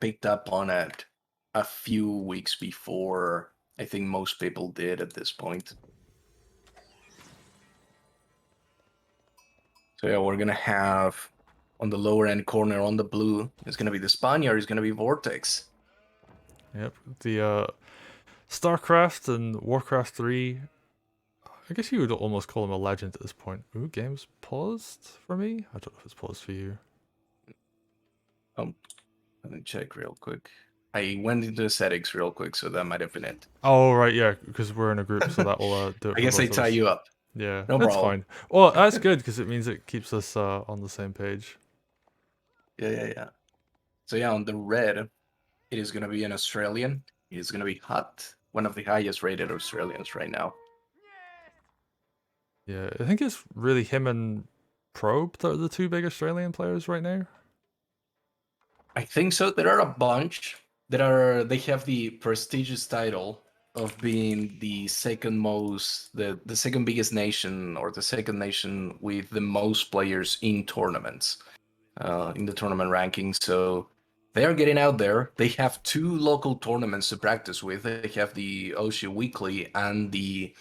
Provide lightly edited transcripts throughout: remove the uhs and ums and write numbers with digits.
picked up on it a few weeks before I think most people did at this point. So yeah, we're gonna have on the lower end corner on the blue is gonna be the Spaniard, is gonna be VortiX. Yep, the StarCraft and Warcraft 3. I guess you would almost call him a legend at this point. Ooh, game's paused for me? I don't know if it's paused for you. Let me check real quick. I went into the settings real quick, so that might have been it. Oh, right, yeah, because we're in a group, so that will do it I for guess I both of tie us. you up. Yeah, No it's problem. fine. Well, that's good, because it means it keeps us on the same page. Yeah. So yeah, on the red, it is gonna be an Australian. It is gonna be HuT, one of the highest rated Australians right now. Yeah, I think it's really him and Probe that are the two big Australian players right now. I think so. There are a bunch they have the prestigious title of being the second most the second biggest nation, or the second nation with the most players in tournaments, in the tournament rankings. So they are getting out there. They have two local tournaments to practice with. They have the OSHA Weekly and the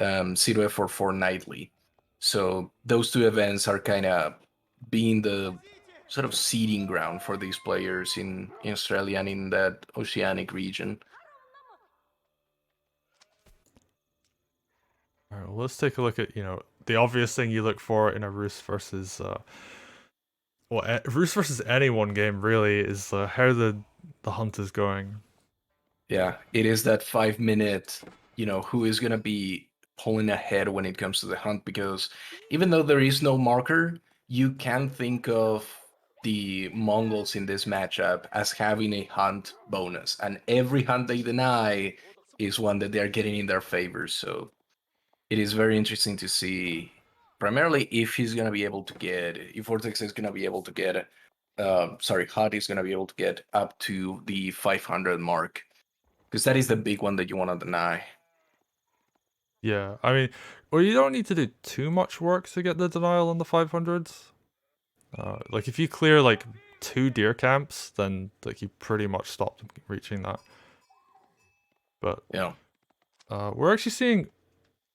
C2F4 Fortnightly. So those two events are kind of being the sort of seeding ground for these players in Australia and in that oceanic region. All right, well, let's take a look at, the obvious thing you look for in a Roos versus Roos versus anyone game really is how the hunt is going. Yeah, it is that 5 minute, who is going to be pulling ahead when it comes to the hunt, because even though there is no marker, you can think of the Mongols in this matchup as having a hunt bonus, and every hunt they deny is one that they're getting in their favor. So it is very interesting to see, primarily if he's going to be able to get, if VortiX is going to be able to get, HuT is going to be able to get up to the 500 mark, because that is the big one that you want to deny. Yeah, I mean, well, you don't need to do too much work to get the denial on the 500s. Like if you clear like 2 deer camps, then like you pretty much stop them reaching that. But Yeah. we're actually seeing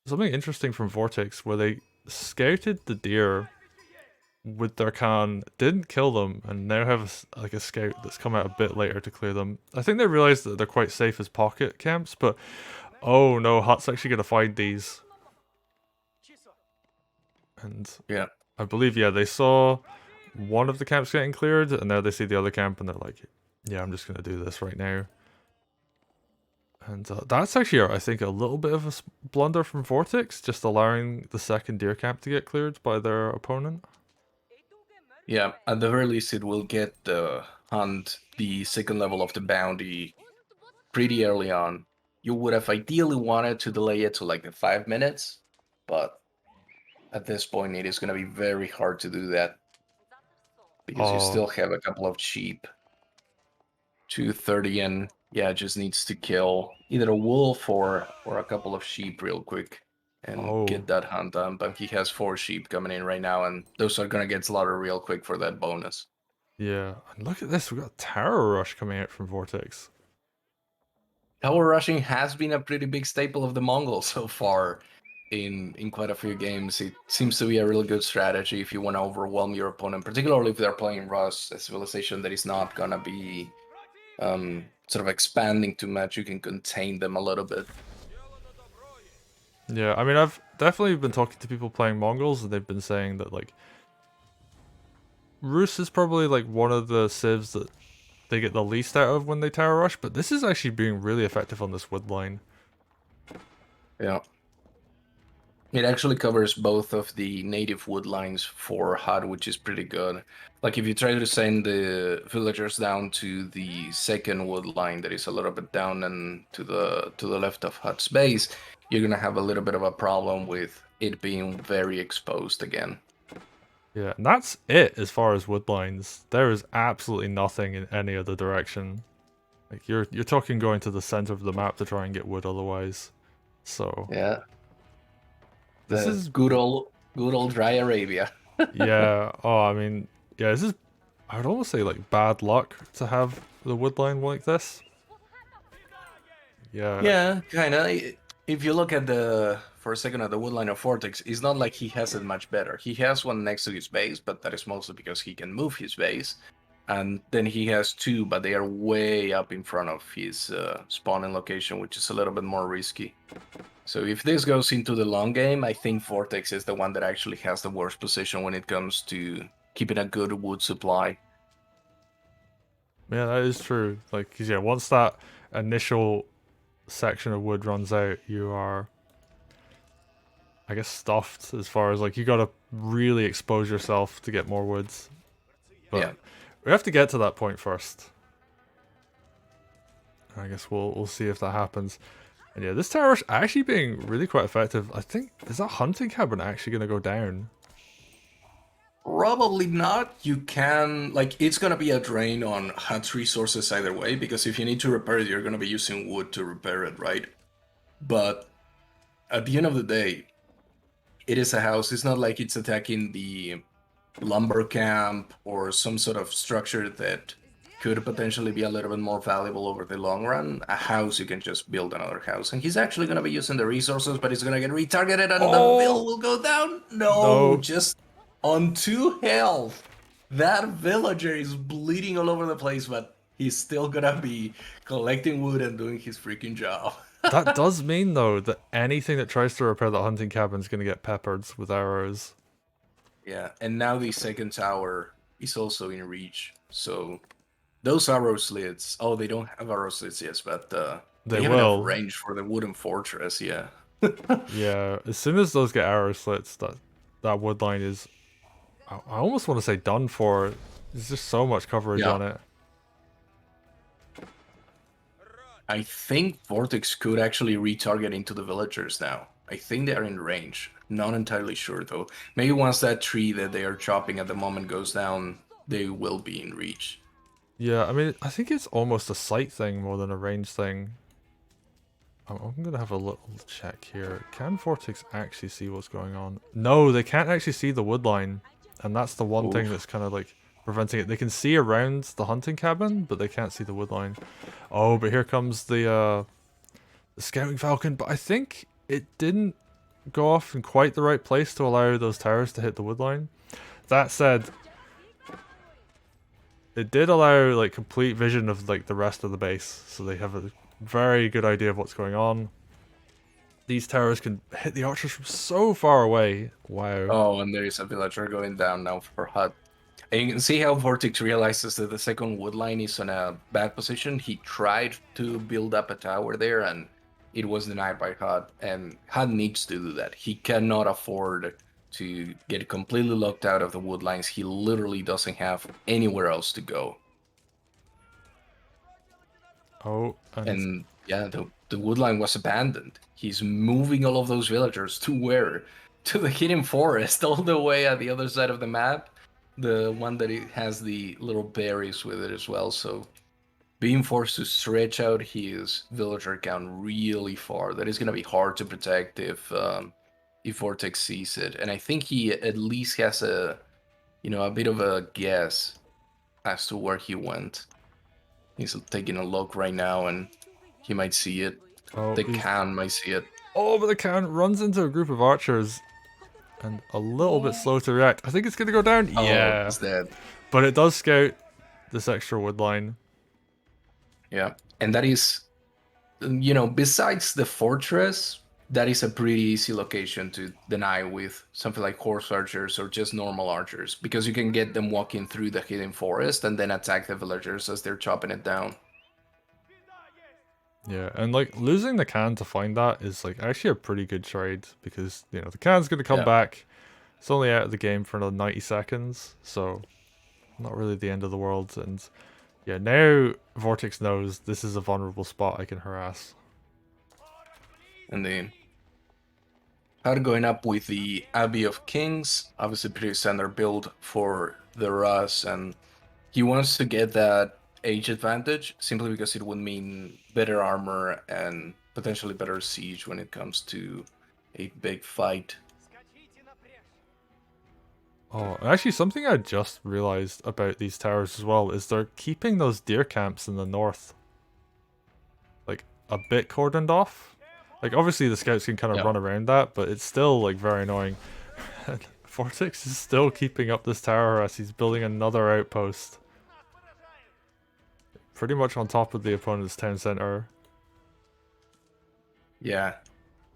something interesting from VortiX where they scouted the deer with their can, didn't kill them, and now have like a scout that's come out a bit later to clear them. I think they realized that they're quite safe as pocket camps, but oh no, HuT's actually gonna find these. And Yeah. I believe, yeah, they saw one of the camps getting cleared, and now they see the other camp, and they're like, yeah, I'm just gonna do this right now. And that's actually, I think, a little bit of a blunder from VortiX, just allowing the second deer camp to get cleared by their opponent. Yeah, at the very least, it will get the hunt the second level of the bounty pretty early on. You would have ideally wanted to delay it to like the 5 minutes, but at this point, it is going to be very hard to do that, because you Oh, still have a couple of sheep. 230, and yeah, just needs to kill either a wolf or a couple of sheep real quick and oh, get that hunt done. But he has 4 sheep coming in right now, and those are gonna get slaughtered real quick for that bonus. yeah. And look at this, we got Tower Rush coming out from VortiX. Tower rushing has been a pretty big staple of the Mongols so far in quite a few games. It seems to be a really good strategy if you want to overwhelm your opponent, particularly if they're playing Rus, a civilization that is not gonna be sort of expanding too much. You can contain them a little bit. Yeah, I mean, I've definitely been talking to people playing Mongols, and they've been saying that, like, Rus is probably, like, one of the civs that they get the least out of when they Tower Rush, but this is actually being really effective on this wood line. Yeah. It actually covers both of the native wood lines for HuT, which is pretty good. Like if you try to send the villagers down to the second wood line that is a little bit down and to the left of HuT's base, you're gonna have a little bit of a problem with it being very exposed again. Yeah, and that's it as far as wood lines. There is absolutely nothing in any other direction. Like you're talking going to the center of the map to try and get wood otherwise. So Yeah, this the is good old dry Arabia. yeah. Oh, I mean, yeah. This is, I would almost say, like bad luck to have the wood line like this. Yeah. Yeah, kind of. If you look at for a second at the woodline of VortiX, it's not like he has it much better. He has one next to his base, but that is mostly because he can move his base. And then he has two, but they are way up in front of his spawning location, which is a little bit more risky. So if this goes into the long game, I think VortiX is the one that actually has the worst position when it comes to keeping a good wood supply. Yeah, that is true. Like, 'cause yeah, once that initial section of wood runs out, you are, I guess, stuffed as far as like you gotta really expose yourself to get more woods. But Yeah. we have to get to that point first. I guess we'll see if that happens. And yeah, this tower's actually being really quite effective. I think, is that hunting cabin actually gonna go down? Probably not. You can, like, it's gonna be a drain on HuT's resources either way, because if you need to repair it, you're gonna be using wood to repair it, right? But at the end of the day, it is a house. It's not like it's attacking the lumber camp or some sort of structure that could potentially be a little bit more valuable over the long run. A house, you can just build another house. And he's actually gonna be using the resources, but he's gonna get retargeted and the bill Oh will go down. No, no! just on 2 health. That villager is bleeding all over the place, but he's still gonna be collecting wood and doing his freaking job. That does mean though that anything that tries to repair that hunting cabin is gonna get peppered with arrows. Yeah, and now the second tower is also in reach. So those arrow slits, oh, they don't have arrow slits yet, but They they have enough will. range for the wooden fortress, yeah. Yeah, as soon as those get arrow slits, that wood line is, I almost want to say done for. There's just so much coverage Yeah. on it. I think VortiX could actually retarget into the villagers now. I think they are in range. Not entirely sure though. Maybe once that tree that they are chopping at the moment goes down, they will be in reach. Yeah, I mean, I think it's almost a sight thing more than a range thing. I'm gonna have a little check here. Can Vortex actually see what's going on? No, they can't actually see the wood line, and that's the one thing Oof. that's kind of like preventing it. They can see around the hunting cabin, but they can't see the wood line. Oh, but here comes the scouting falcon. But I think it didn't go off in quite the right place to allow those towers to hit the wood line. That said, it did allow like complete vision of like the rest of the base, so they have a very good idea of what's going on. These towers can hit the archers from so far away. Wow. Oh, and there is a villager going down now for HuT. And you can see how VortiX realizes that the second wood line is in a bad position. He tried to build up a tower there, and it was denied by HuT. And HuT needs to do that. He cannot afford to get completely locked out of the wood lines. He literally doesn't have anywhere else to go. Oh, And yeah, the wood line was abandoned. He's moving all of those villagers to where? To the hidden forest, all the way at the other side of the map. The one that it has the little berries with it as well. So being forced to stretch out his villager count really far. That is going to be hard to protect if VortiX sees it. And I think he at least has a bit of a guess as to where he went. He's taking a look right now, and he might see it. oh, The Khan might see it. oh, but the count runs into a group of archers and a little bit slow to react. I think it's gonna go down. Oh, Yeah, he's dead. but it does scout this extra wood line. Yeah, and that is, besides the fortress, that is a pretty easy location to deny with something like horse archers or just normal archers, because you can get them walking through the hidden forest and then attack the villagers as they're chopping it down. Yeah, and like losing the can to find that is like actually a pretty good trade because the can's gonna come Yeah. back. It's only out of the game for another 90 seconds, so not really the end of the world. And yeah, now Vortex knows this is a vulnerable spot I can harass. And then HUD going up with the Abbey of Kings, obviously pretty standard build for the Rus, and he wants to get that age advantage simply because it would mean better armor and potentially better siege when it comes to a big fight. Oh, actually, something I just realized about these towers as well is they're keeping those deer camps in the north, like, a bit cordoned off. Like, obviously the scouts can kind of Yeah. run around that, but it's still, like, very annoying. VortiX is still keeping up this tower as he's building another outpost. Pretty much on top of the opponent's town center. Yeah.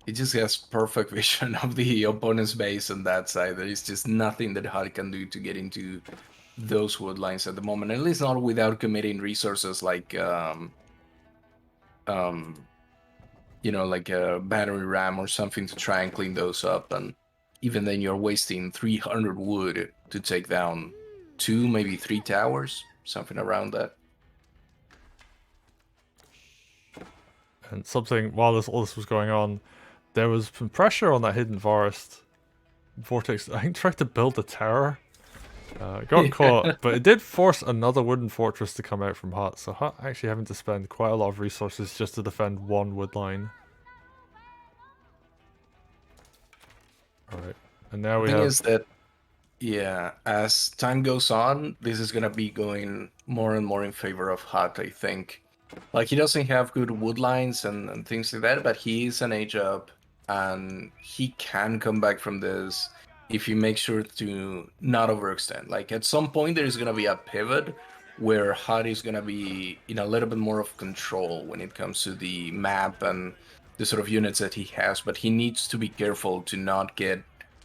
He just has perfect vision of the opponent's base on that side. There is just nothing that HuT can do to get into those wood lines at the moment, at least not without committing resources like um like a battery ram or something to try and clean those up. And even then you're wasting 300 wood to take down 2, maybe 3 towers, something around that. And something, while all this was going on, there was some pressure on that hidden forest. VortiX, I think, tried to build a tower. Got caught, but it did force another wooden fortress to come out from HuT, so HuT actually having to spend quite a lot of resources just to defend one wood line. Alright, and now we The thing have... is that, yeah, as time goes on, this is gonna be going more and more in favor of HuT, I think. Like, he doesn't have good wood lines and things like that, but he is an age up, and he can come back from this if you make sure to not overextend. Like, at some point, there is gonna be a pivot where HuT is gonna be in a little bit more of control when it comes to the map and the sort of units that he has, but he needs to be careful to not get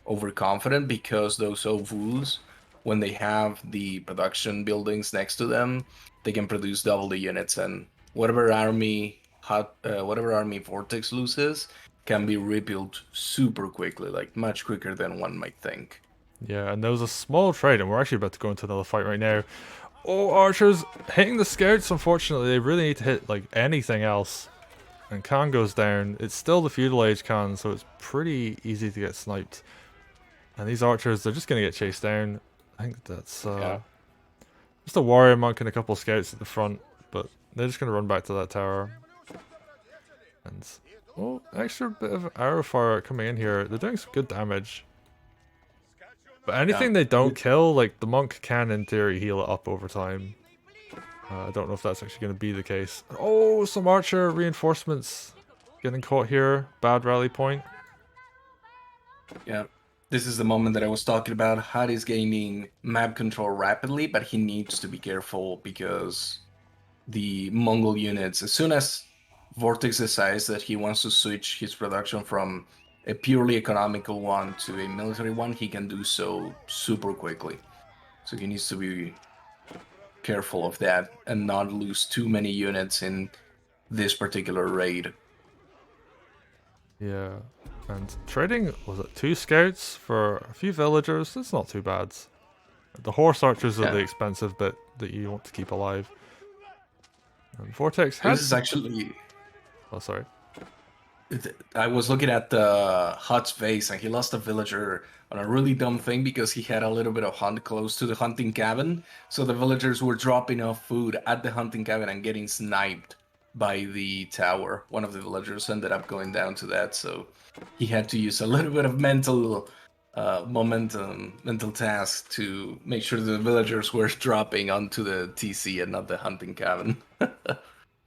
overconfident, because those OVUs, when they have the production buildings next to them, they can produce double the units, and whatever army VortiX loses can be rebuilt super quickly, like much quicker than one might think. Yeah, and there was a small trade, and we're actually about to go into another fight right now. Oh, archers hitting the scouts, unfortunately. They really need to hit, like, anything else. And Khan goes down. It's still the feudal age Khan, so it's pretty easy to get sniped. And these archers, they're just going to get chased down. I think that's just a warrior monk and a couple of scouts at the front, but they're just going to run back to that tower. And, oh, extra bit of arrow fire coming in here. They're doing some good damage. But anything they don't kill, like, the monk can, in theory, heal it up over time. I don't know if that's actually going to be the case. Oh, some archer reinforcements getting caught here. Bad rally point. Yeah. This is the moment that I was talking about. HuT is gaining map control rapidly, but he needs to be careful because the Mongol units, as soon as VortiX decides that he wants to switch his production from a purely economical one to a military one, he can do so super quickly. So he needs to be careful of that and not lose too many units in this particular raid. Yeah. And trading, was it 2 scouts for a few villagers? That's not too bad. The horse archers are the expensive bit that you want to keep alive. And VortiX has... This is actually... Oh, sorry. I was looking at the HuT's face, and he lost a villager on a really dumb thing because he had a little bit of hunt close to the hunting cabin. So the villagers were dropping off food at the hunting cabin and getting sniped by the tower. One of the villagers ended up going down to that, so he had to use a little bit of mental mental task to make sure the villagers were dropping onto the TC and not the hunting cabin.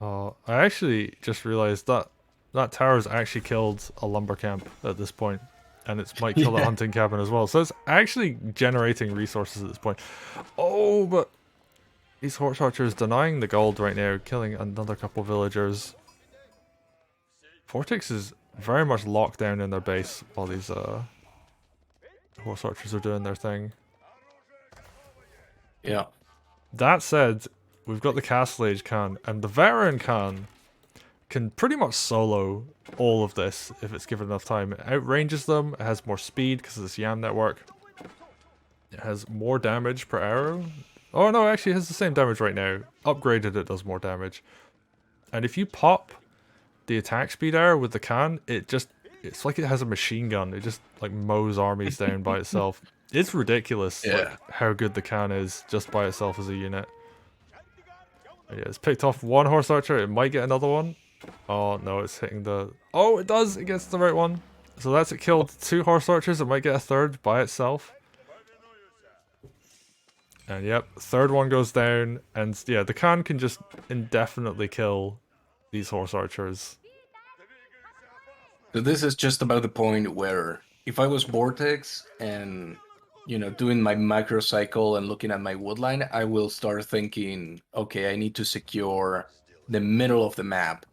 Oh, I actually just realized that that tower has actually killed a lumber camp at this point, and it might kill the hunting cabin as well. So it's actually generating resources at this point. Oh, but these horse archers denying the gold right now, killing another couple villagers. VortiX is very much locked down in their base while these horse archers are doing their thing. Yeah. That said, we've got the Castle Age Khan, and the Veteran Khan can pretty much solo all of this if it's given enough time. It outranges them, it has more speed because of this YAM network. It has more damage per arrow. Oh no, actually it has the same damage right now. Upgraded, it does more damage. And if you pop the attack speed arrow with the Khan, it's like it has a machine gun. It just like mows armies down by itself. It's ridiculous like how good the Khan is just by itself as a unit. Yeah, it's picked off one horse archer. It might get another one. Oh no, it's hitting the... Oh, it does! It gets the right one. So that's it, killed 2 horse archers. It might get a third by itself. And yep, third one goes down, and yeah, the Khan can just indefinitely kill these horse archers. So this is just about the point where if I was Vortex and doing my macro cycle and looking at my woodline, I will start thinking, okay, I need to secure the middle of the map,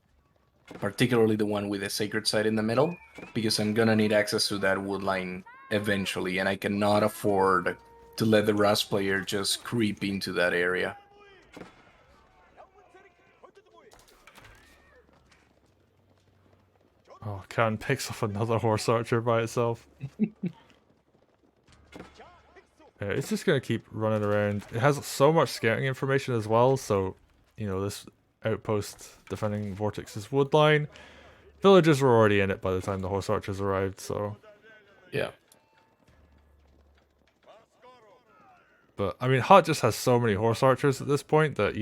particularly the one with the sacred site in the middle, because I'm gonna need access to that woodline eventually, and I cannot afford to let the Rust player just creep into that area. Oh, Khan picks off another horse archer by itself. Yeah, it's just gonna keep running around. It has so much scouting information as well, so this outpost defending Vortex's woodline. Villagers were already in it by the time the horse archers arrived, so. Yeah. But I mean, HuT just has so many horse archers at this point that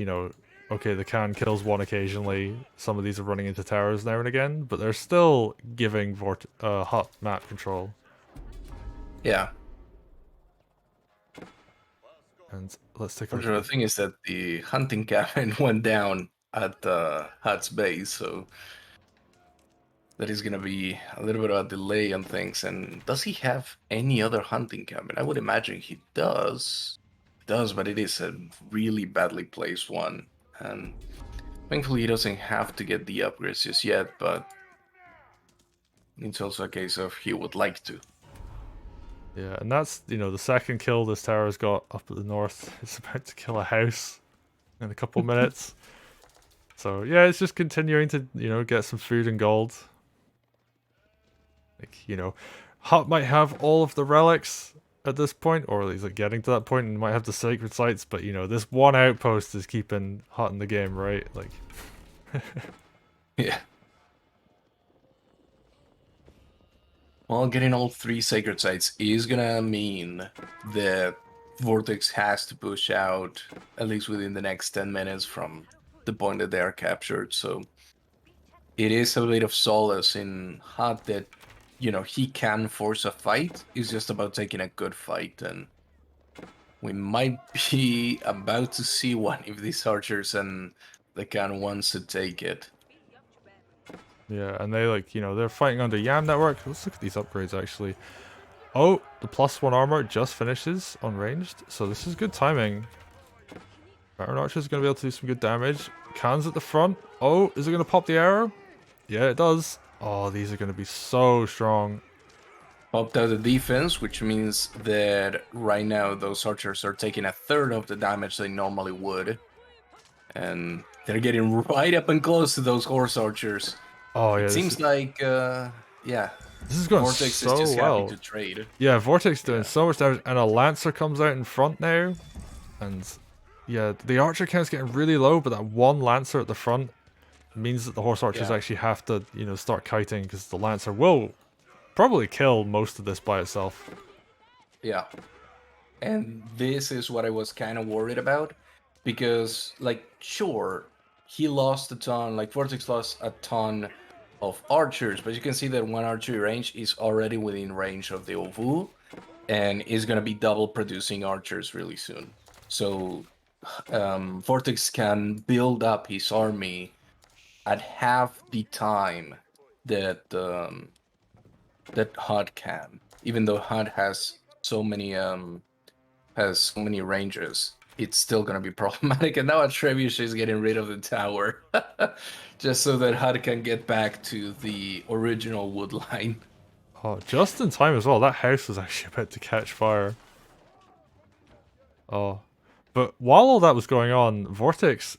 okay, the Khan kills one occasionally. Some of these are running into towers now and again, but they're still giving HuT map control. Yeah. And let's take a look. The thing is that the hunting cabin went down at HuT's base, so that is going to be a little bit of a delay on things. And does he have any other hunting cabin? I would imagine he does. He does, but it is a really badly placed one. And thankfully he doesn't have to get the upgrades just yet, but it's also a case of he would like to. Yeah, and that's, the second kill this tower's got up at the north. It's about to kill a house in a couple minutes. So, yeah, it's just continuing to, get some food and gold. Like, HuT might have all of the relics at this point, or he's like getting to that point and might have the sacred sites, but, this one outpost is keeping HuT in the game, right? Like, yeah. Well, getting all 3 sacred sites is gonna mean that Vortex has to push out at least within the next 10 minutes from the point that they are captured. So it is a bit of solace in HuT that, he can force a fight. It's just about taking a good fight, and we might be about to see one if these archers and the Khan wants to take it. yeah, and they they're fighting under Yam Network. Let's look at these upgrades actually. Oh, the +1 armor just finishes unranged, so this is good timing. BarrettRTS is going to be able to do some good damage. Khan's at the front. Oh, is it going to pop the arrow? Yeah, it does. Oh, these are going to be so strong. Popped out the defense, which means that right now those archers are taking a third of the damage they normally would. And they're getting right up and close to those horse archers. Oh, yeah. It seems like, yeah. This is going Vortex so is just well. happy to trade. Yeah, Vortex doing so much damage, and a Lancer comes out in front now. And yeah, the archer count's getting really low, but that one Lancer at the front means that the horse archers actually have to, start kiting, because the Lancer will probably kill most of this by itself. Yeah. And this is what I was kind of worried about, because, like, sure, he lost a ton, like, Vortex lost a ton of archers, but you can see that one archery range is already within range of the Ovu, and is going to be double producing archers really soon. So Vortex can build up his army at half the time that that HuT can, even though HuT has so many ranges. It's still gonna be problematic. And now Atrevius is getting rid of the tower, just so that HuT can get back to the original wood line. Oh, just in time as well. That house was actually about to catch fire. Oh, but while all that was going on, Vortex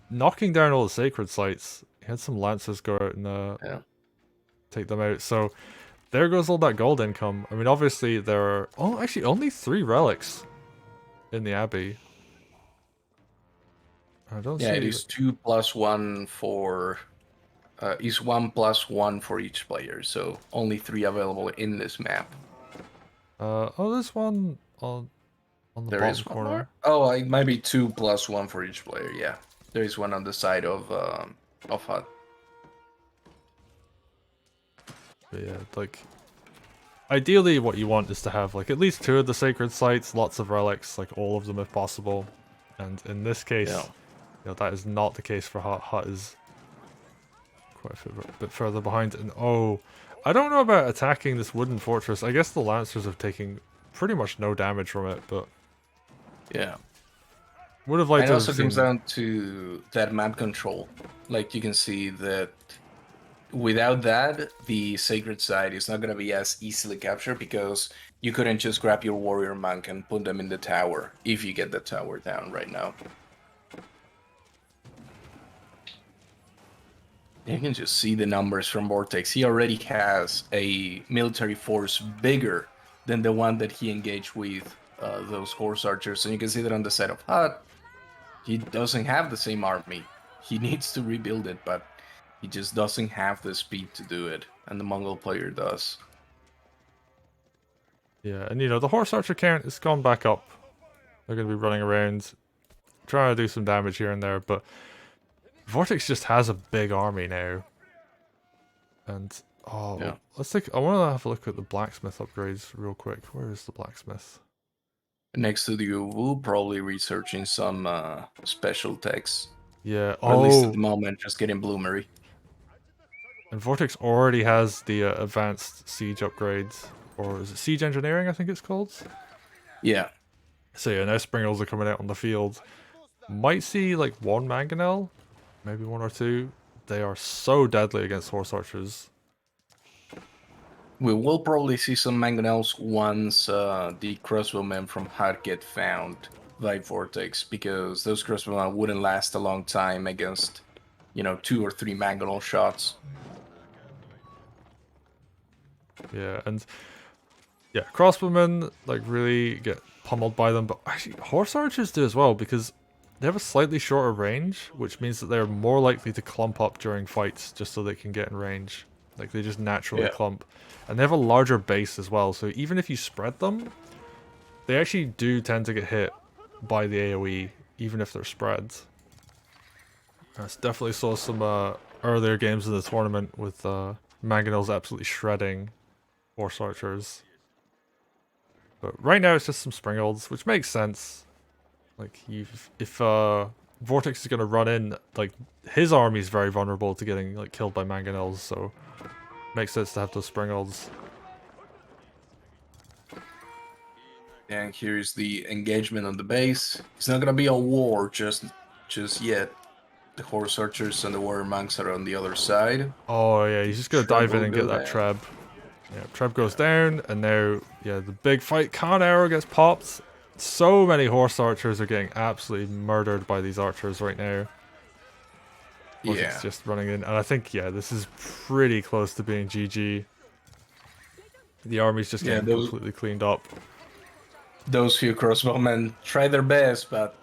knocking down all the sacred sites. He had some lancers go out and take them out. So there goes all that gold income. I mean, obviously there are actually only 3 relics in the abbey. I don't see. It is 2+1 for. Is 1+1 for each player, so only 3 available in this map. There's one on the bottom corner. More? Oh, it might be 2+1 for each player. Yeah, there is one on the side of HuT. But yeah, like ideally what you want is to have like at least 2 of the sacred sites, lots of relics, like all of them if possible. And in this Yeah. case, that is not the case for HuT. HuT is quite a bit further behind. And oh, I don't know about attacking this wooden fortress. I guess the lancers have taken pretty much no damage from it, but Yeah. would have liked And it to have also comes seen. down to that map control. Like you can see that without that, the sacred site is not going to be as easily captured because you couldn't just grab your warrior monk and put them in the tower if you get the tower down right now. You can just see the numbers from VortiX. He already has a military force bigger than the one that he engaged with those horse archers. And you can see that on the side of HuT, he doesn't have the same army. He needs to rebuild it, but he just doesn't have the speed to do it. And the Mongol player does. Yeah, and the horse archer count has gone back up. They're going to be running around, trying to do some damage here and there, but VortiX just has a big army now. And, Yeah. I want to have a look at the blacksmith upgrades real quick. Where is the blacksmith? Next to the Uvu, probably researching some special techs. Yeah, Or at least at the moment, just getting Bloomery. and VortiX already has the advanced siege upgrades. Or is it siege engineering, I think it's called? Yeah. So yeah, now Springles are coming out on the field. Might see like 1 mangonel, maybe 1 or 2. They are so deadly against horse archers. We will probably see some mangonels once the crossbowmen from HuT get found by VortiX, because those crossbowmen wouldn't last a long time against, 2 or 3 mangonel shots. Yeah, and yeah, crossbowmen like really get pummeled by them, but actually horse archers do as well because they have a slightly shorter range, which means that they're more likely to clump up during fights just so they can get in range. Like they just naturally Yeah. clump. And they have a larger base as well, so even if you spread them, they actually do tend to get hit by the AoE, even if they're spread. I definitely saw some earlier games in the tournament with Mangonels absolutely shredding horse archers. But right now it's just some Springolds, which makes sense. Like if VortiX is gonna run in, like his army is very vulnerable to getting like killed by Mangonels, so makes sense to have those Springolds. And here's the engagement on the base. It's not gonna be a war just yet. The horse archers and the warrior monks are on the other side. Oh yeah, he's just gonna Treb dive in will and get go that down. Treb. Yeah, Treb goes down, and now yeah, the big fight. Con arrow gets popped. So many horse archers are getting absolutely murdered by these archers right now. Vortex Yeah. just running in, and I think yeah, this is pretty close to being GG. The army's just Yeah, getting completely cleaned up. those few crossbowmen tried their best, but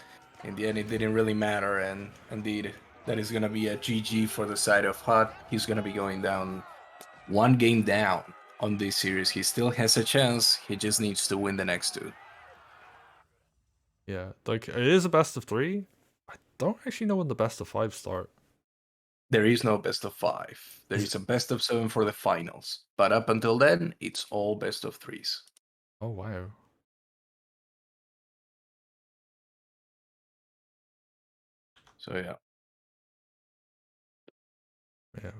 in the end it didn't really matter. And indeed, that is gonna be a GG for the side of HuT. He's gonna be going down 1 game down on this series. He still has a chance. He just needs to win the next 2. Yeah, like it is a best of 3. I don't actually know when the best of 5 start. There is no best of 5. There is a best of 7 for the finals. But up until then, it's all best of 3s. Oh wow. So yeah. Yeah.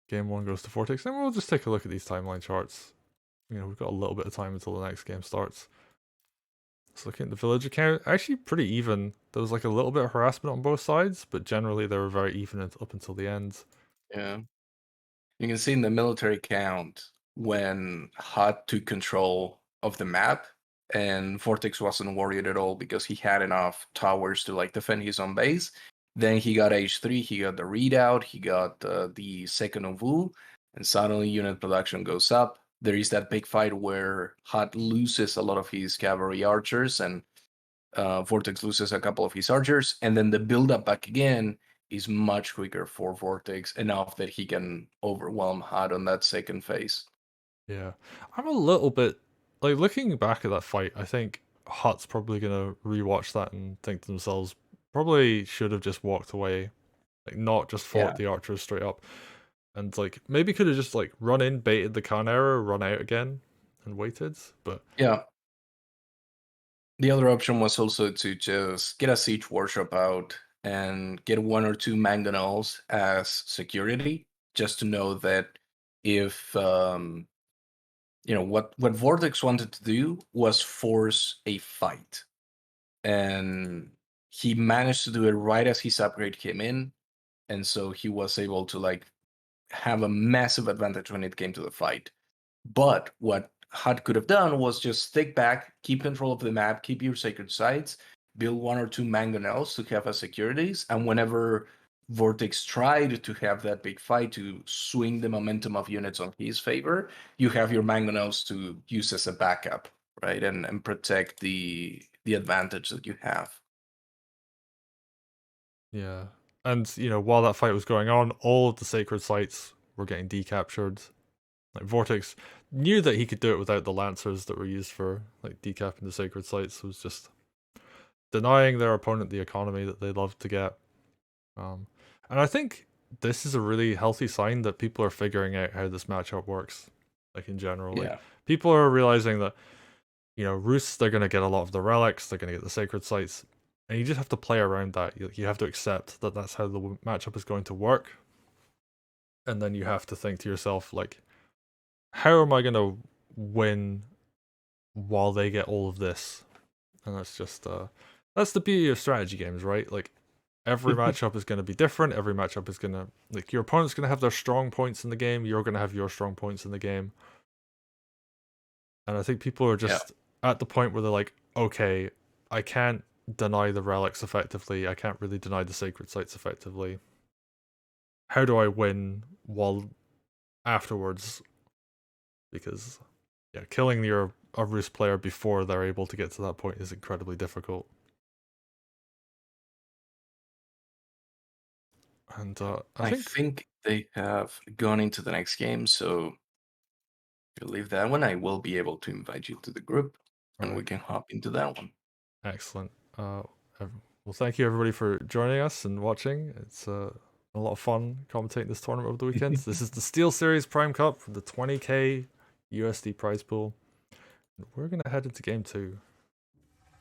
Game 1 goes to VortiX, and we'll just take a look at these timeline charts. We've got a little bit of time until the next game starts. Let's look at the village account. Actually, pretty even. There was like a little bit of harassment on both sides, but generally they were very even up until the end. Yeah. You can see in the military count when HuT took control of the map, and VortiX wasn't worried at all because he had enough towers to like defend his own base. Then he got H3, he got the readout, he got the second Ovu, and suddenly unit production goes up. There is that big fight where HuT loses a lot of his cavalry archers, and VortiX loses a couple of his archers, and then the build up back again is much quicker for VortiX, enough that he can overwhelm HuT on that second phase. Yeah. I'm a little bit like looking back at that fight, I think HuT's probably gonna rewatch that and think to themselves, probably should have just walked away. Like not just fought Yeah, the archers straight up. And like maybe could have just like run in, baited the con arrow, run out again. and waited. But Yeah. The other option was also to just get a siege workshop out and get one or two mangonels as security, just to know that if what VortiX wanted to do was force a fight, and he managed to do it right as his upgrade came in, and so he was able to like have a massive advantage when it came to the fight. But what HuT could have done was just stick back, keep control of the map, keep your sacred sites, build one or two mangonels to have as securities, and whenever VortiX tried to have that big fight to swing the momentum of units on his favor, you have your mangonels to use as a backup, right? And protect the advantage that you have. yeah, and while that fight was going on, all of the sacred sites were getting decaptured. Like VortiX knew that he could do it without the lancers that were used for like decapping the sacred sites. It was just denying their opponent the economy that they love to get. And I think this is a really healthy sign that people are figuring out how this matchup works. Like in general, like Yeah. people are realizing that Rus, they're gonna get a lot of the relics, they're gonna get the sacred sites, and you just have to play around that. You have to accept that that's how the matchup is going to work, and then you have to think to yourself like, how am I gonna win while they get all of this? And that's just that's the beauty of strategy games, right? Like every matchup is going to be different. Every matchup is going to like your opponent's going to have their strong points in the game. You're going to have your strong points in the game. And I think people are Yeah. just at the point where they're like, okay, I can't deny the relics effectively. I can't really deny the sacred sites effectively. How do I win while afterwards? Because yeah, killing your a Rus player before they're able to get to that point is incredibly difficult. And I I think think they have gone into the next game, so you'll leave that one. I will be able to invite you to the group, and we right, can hop into that one. excellent. Well, thank you everybody for joining us and watching. It's a lot of fun commentating this tournament over the weekend. This is the SteelSeries Prime Cup, the 20k USD prize pool. We're gonna head into game 2.